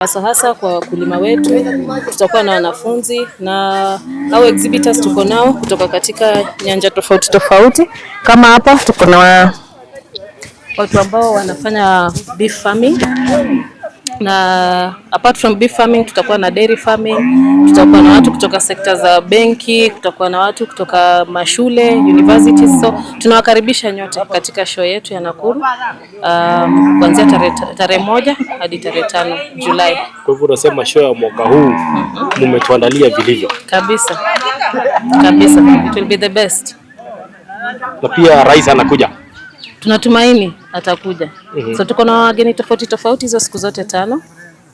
Hasa kwa wakulima wetu, tutakuwa na wanafunzi na au exhibitors tuko nao kutoka katika nyanja tofauti tofauti. Kama hapa tuko na watu ambao wanafanya beef farming, na apart from beef farming tutakuwa na dairy farming, tutakuwa na watu kutoka sekta za benki, tutakuwa na watu kutoka mashule, universities. So tunawakaribisha nyote katika show yetu ya Nakuru kuanzia tarehe 1 hadi tarehe 5 Julai. Kwa hivyo unasema show ya mwaka huu mmetuandalia vilivyo? Kabisa. It will be the best. Na pia rais anakuja? Tunatumaini atakuja. So tuko na wageni tofauti tofauti hizo siku zote 5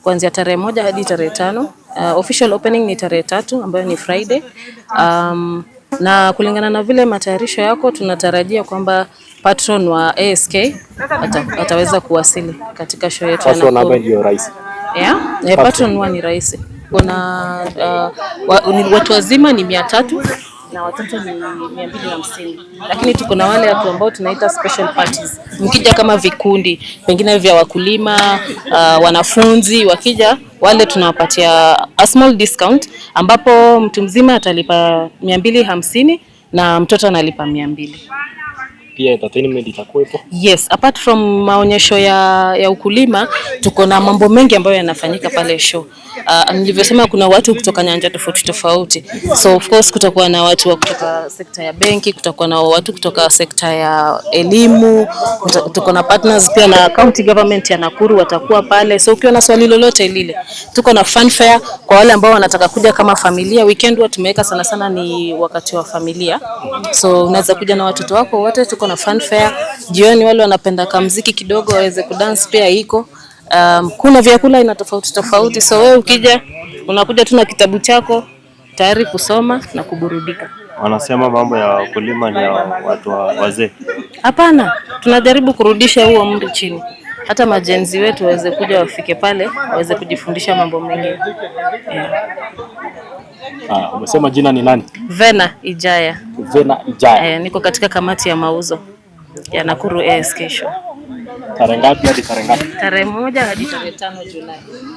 kuanzia tarehe 1 hadi tarehe 5. Official opening ni tarehe 3 ambayo ni Friday. Na kulingana na vile matayarisho yako, tunatarajia kwamba patron wa ASK ataweza kuwasili katika show yetu. Patron ambaye ndio rais. Patron ni rais. Kuna watu wazima ni 300 na watoto ni 250. Lakini tuko na wale watu ambao tunaita special parties. Mkija kama vikundi, pengine vya wakulima, wanafunzi, wakija wale tunawapatia a small discount, ambapo mtu mzima atalipa 250 na mtoto analipa 200. Pia entertainment itakuwepo? Yes, apart from maonyesho ya ukulima, tuko na mambo mengi ambayo yanafanyika pale show. Nilivyosema, kuna watu kutoka nyanja tofauti tofauti. So of course kutakuwa na watu kutoka sekta ya benki, kutakuwa na watu kutoka sekta ya elimu, tuko na partners pia na county government ya Nakuru watakuwa pale. So ukiwa na swali lolote lile, tuko na fun fair kwa wale ambao wanataka kuja kama familia. Weekend huwa tumeweka sana ni wakati wa familia. So unaweza kuja na watoto wako wote. Tuko na fun fair. Jioni wale wanapenda kamziki kidogo waweze kudance pia iko. Kuna vyakula ina tofauti. So wewe ukija, unakuja tu na kitabu chako tayari kusoma na kuburudika. Wanasema mambo ya wakulima ni ya watu wazee. Hapana, tunajaribu kurudisha huo umri chini. Hata majenzi wetu waweze kuja, wafike pale, waweze kujifundisha mambo mengi. Umesema jina ni nani? Vena Ijaya. Vena Ijaya. Niko katika kamati ya mauzo ya Nakuru ASK Show. Tarehe ngapi hadi tarehe ngapi? Tarehe 1 hadi tarehe 5 Julai.